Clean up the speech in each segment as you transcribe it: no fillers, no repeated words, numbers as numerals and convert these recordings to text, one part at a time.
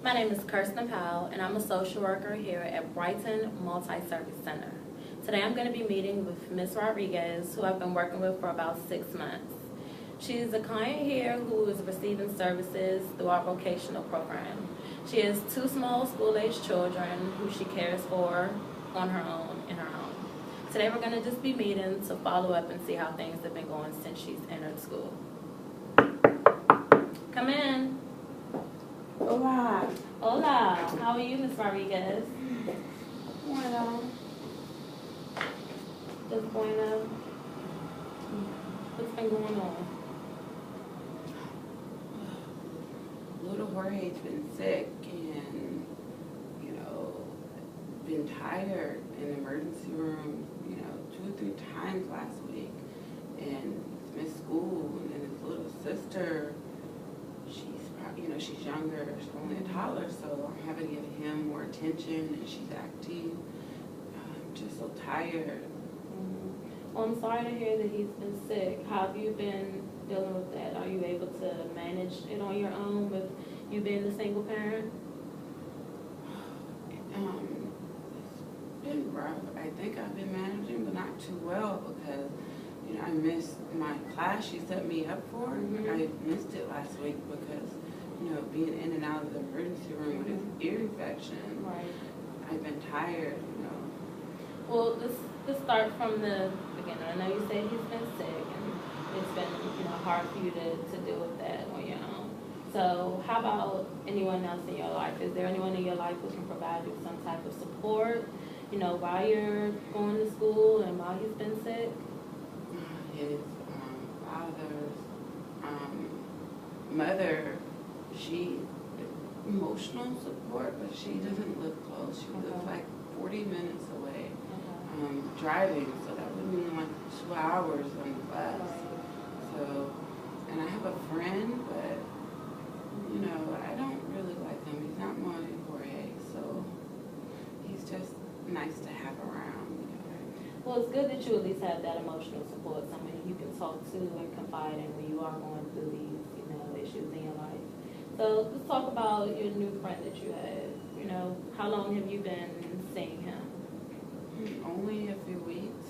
My name is Kirsten Powell, and I'm a social worker here at Brighton Multi-Service Center. Today I'm going to be meeting with Ms. Rodriguez, who I've been working with for about 6 months. She's a client here who is receiving services through our vocational program. She has 2 small school-aged children who she cares for on her own in her home. Today we're going to just be meeting to follow up and see how things have been going since she's entered school. Come in. Hola. Hola. How are you, Ms. Rodriguez? Bueno. Just bueno. What's been going on? Little Jorge's been sick and, been tired in the emergency room, 2 or 3 times last week. And he's missed school. And then his little sister, she's younger, she's only a toddler, so I'm having to give him more attention, and she's acting. I'm just so tired. Well, I'm sorry to hear that he's been sick. How have you been dealing with that? Are you able to manage it on your own with you being the single parent? It's been rough. I think I've been managing, but not too well because, I missed my class she set me up for. I missed it last week because, being in and out of the emergency room with his ear infection. Right. I've been tired, Well, let's start from the beginning. I know you said he's been sick, and it's been, hard for you to deal with that on your own. So how about anyone else in your life? Is there anyone in your life who can provide you some type of support, while you're going to school and while he's been sick? His father's mother, she emotional support, but she doesn't live close. She lives like 40 minutes away. Driving, so that would mean like 2 hours on the bus. So, and I have a friend, but I don't really like him. He's not my Jorge, so he's just nice to have around. Well, it's good that you at least have that emotional support, somebody you can talk to and confide in when you are going through these, issues in your life. So let's talk about your new friend that you have. How long have you been seeing him? Only a few weeks,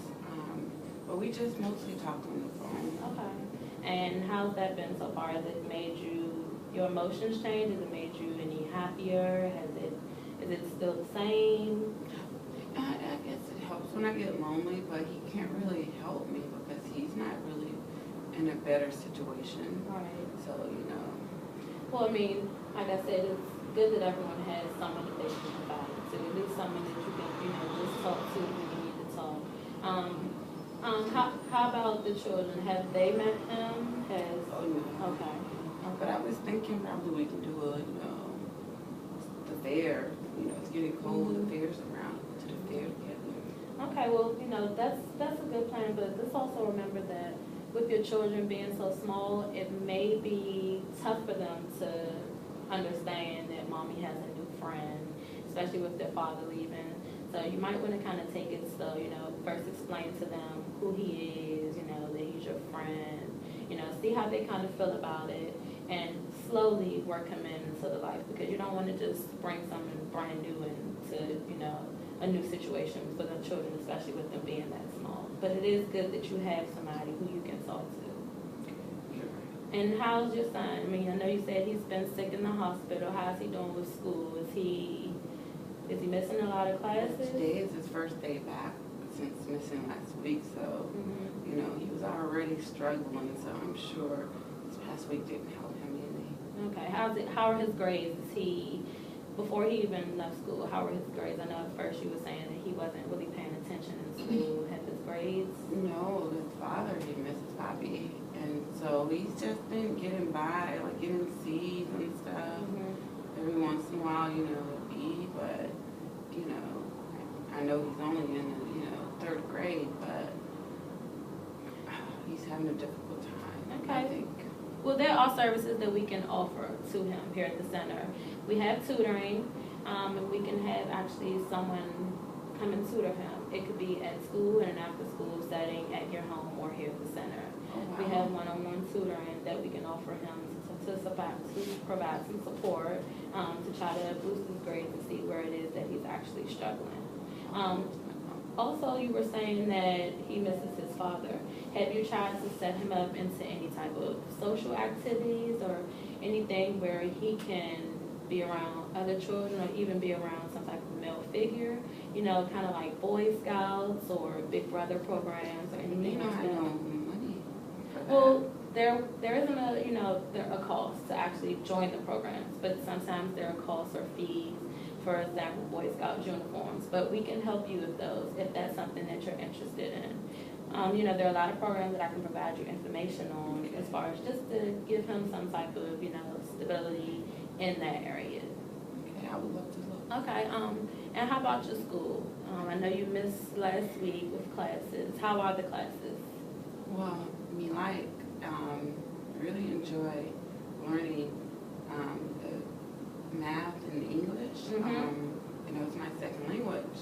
but we just mostly talk on the phone. Okay. And how's that been so far? Has it made your emotions change? Has it made you any happier? Is it still the same? I guess it helps when I get lonely, but he can't really help me because he's not really in a better situation. Right. So, Well, like I said, it's good that everyone has someone that they can confide to, at least someone that you can, just talk to when you need to talk. How about the children? Have they met him? Oh, no. Okay. But I was thinking probably we can do the fair. It's getting cold. The fair's around. To the fair together. Okay, well, that's a good plan, but let's also remember that with your children being so small, it may be tough for them to understand that mommy has a new friend, especially with their father leaving. So you might want to kind of take it slow, first explain to them who he is, that he's your friend, see how they kind of feel about it, and slowly work him into the life, because you don't want to just bring something brand new into, a new situation for the children, especially with them being that small. But it is good that you have somebody who you can talk to. And how's your son? I know you said he's been sick in the hospital. How's he doing with school? Is he missing a lot of classes? Today is his first day back since missing last week, so he was already struggling. So I'm sure this past week didn't help him any. Okay. How are his grades? Before he even left school, how were his grades? I know at first you were saying that he wasn't really paying attention in school. Have his grades? No, his father, he misses Bobby. And so he's just been getting by, like getting C's and stuff. Every once in a while, a B, but, I know he's only in the, 3rd grade, but he's having a difficult time, Okay. I think. Well, there are services that we can offer to him here at the center. We have tutoring, and we can have actually someone come and tutor him. It could be at school in an after-school setting, at your home, or here at the center. Oh, wow. We have one-on-one tutoring that we can offer him to to provide some support, to try to boost his grades and see where it is that he's actually struggling. Also, you were saying that he misses his father. Have you tried to set him up into any type of social activities or anything where he can be around other children or even be around some type of male figure? You know, kind of like Boy Scouts or Big Brother programs or anything like I that? know money for that. Well, there isn't a cost to actually join the programs, but sometimes there are costs or fees. For example, Boy Scout uniforms, but we can help you with those if that's something that you're interested in. There are a lot of programs that I can provide you information on as far as just to give him some type of, stability in that area. Okay, I would love to look. Okay, and how about your school? I know you missed last week with classes. How are the classes? Well, really enjoy learning the math and English. It's my second language,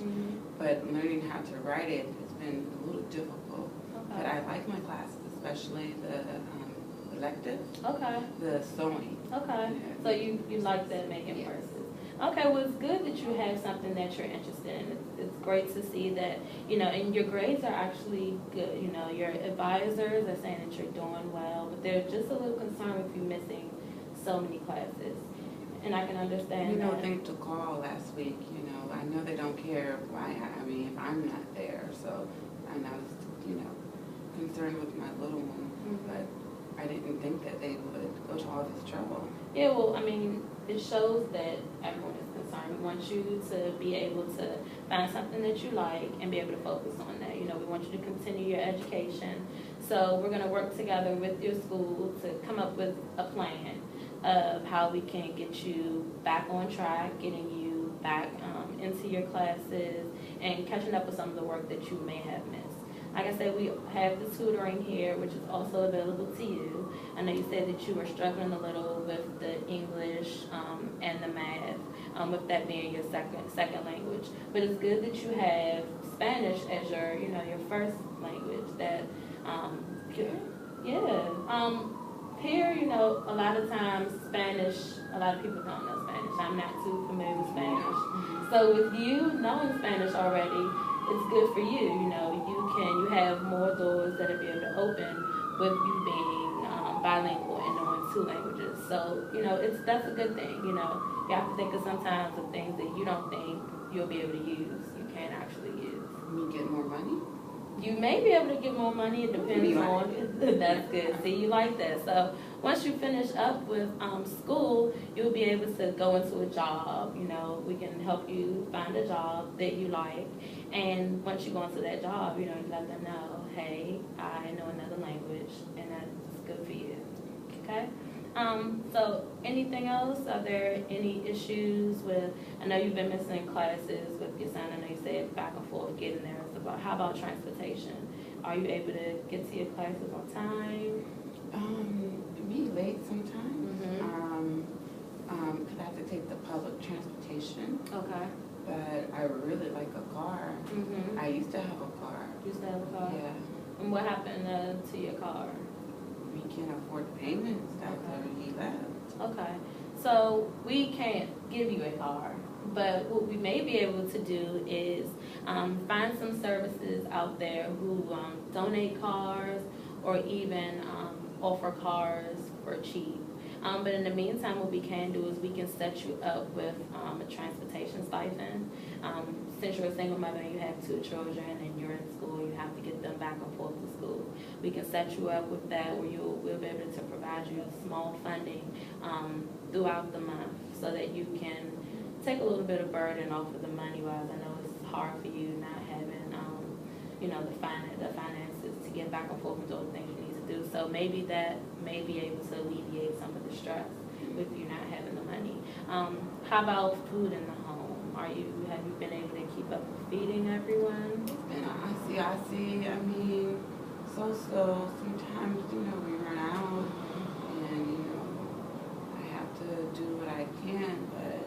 but learning how to write it has been a little difficult. Okay. But I like my classes, especially the elective, Okay. the sewing. Okay. Yeah. So you like that making Yes. purses. Okay, well, it's good that you have something that you're interested in. It's great to see that, and your grades are actually good. Your advisors are saying that you're doing well, but they're just a little concerned with you missing so many classes. And I can understand that. Think to call last week, I know they don't care if I'm not there, so I was, concerned with my little one, but I didn't think that they would go to all this trouble. Yeah, well, it shows that everyone is concerned. We want you to be able to find something that you like and be able to focus on that. We want you to continue your education. So we're going to work together with your school to come up with a plan of how we can get you back on track, getting you back into your classes, and catching up with some of the work that you may have missed. Like I said, we have the tutoring here, which is also available to you. I know you said that you were struggling a little with the English and the math, with that being your second language. But it's good that you have Spanish as your first language. That here, a lot of times Spanish, a lot of people don't know Spanish. I'm not too familiar with Spanish. So with you knowing Spanish already, it's good for you. You have more doors that will be able to open with you being bilingual and knowing two languages. So, that's a good thing. You have to think of sometimes of things that you don't think you'll be able to use, you can't actually use. You get more money? You may be able to get more money. It depends on. That's good. See, you like that. So once you finish up with school, you'll be able to go into a job. We can help you find a job that you like. And once you go into that job, you let them know, hey, I know another language, and that's good for you. Okay? So anything else? Are there any issues with, I know you've been missing classes with your son. I know you said back and forth getting there. How about transportation? Are you able to get to your classes on time? Be late sometimes. Because I have to take the public transportation. Okay. But I really like a car. I used to have a car. You used to have a car? Yeah. And what happened to your car? We can't afford payments after he left. Okay. So we can't give you a car. But what we may be able to do is find some services out there who donate cars or even offer cars for cheap. But in the meantime, what we can do is we can set you up with a transportation stipend. Since you're a single mother and you have 2 children and you're in school, you have to get them back and forth to school. We can set you up with that where we'll be able to provide you small funding throughout the month so that you can take a little bit of burden off of the money-wise. I know it's hard for you not having, the finances to get back and forth and do all the things you need to do. So maybe that may be able to alleviate some of the stress with you not having the money. How about food in the home? Have you been able to keep up with feeding everyone? And I see. So sometimes, we run out, and, I have to do what I can, but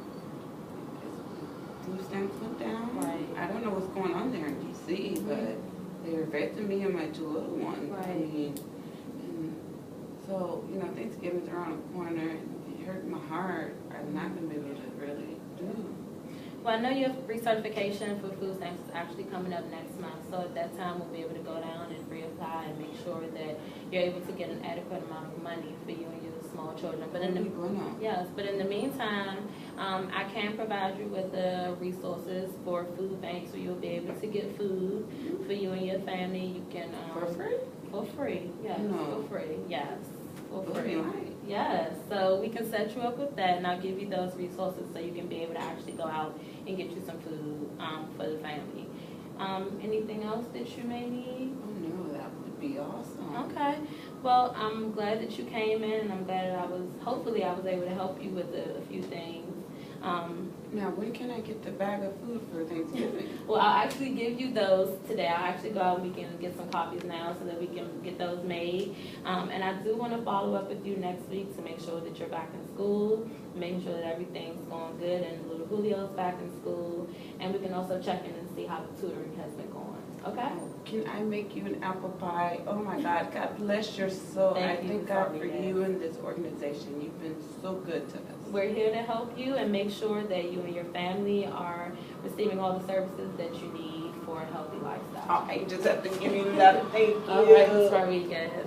food stamps went down. Right. I don't know what's going on there in D.C., but they're evicting me and my 2 little ones. Right. And so So, Thanksgiving's around the corner, and it hurt my heart. I'm not going to be able to really do. Well, I know your recertification for food stamps is actually coming up next month, so at that time we'll be able to go down and reapply and make sure that you're able to get an adequate amount of money for you and your small children. But in the meantime, I can provide you with the resources for food banks where you'll be able to get food for you and your family. You can For free? For free, yes, No. for free, yes, for That'd free. be nice. Yes, so we can set you up with that, and I'll give you those resources so you can be able to actually go out and get you some food for the family. Anything else that you may need? Oh, no, that would be awesome. Okay. Well, I'm glad that you came in, and I'm glad that hopefully I was able to help you with a few things. Now, when can I get the bag of food for Thanksgiving? Well, I'll actually give you those today. I'll actually go out and we can get some copies now so that we can get those made. And I do want to follow up with you next week to make sure that you're back in school, making sure that everything's going good and little Julio's back in school. And we can also check in and see how the tutoring has been going. Okay? Can I make you an apple pie? Oh my God, God bless your soul. I thank God for you and this organization. You've been so good to us. We're here to help you and make sure that you and your family are receiving all the services that you need for a healthy lifestyle. Oh, I just have to give you that. Thank you. All right, Ms. Rodriguez.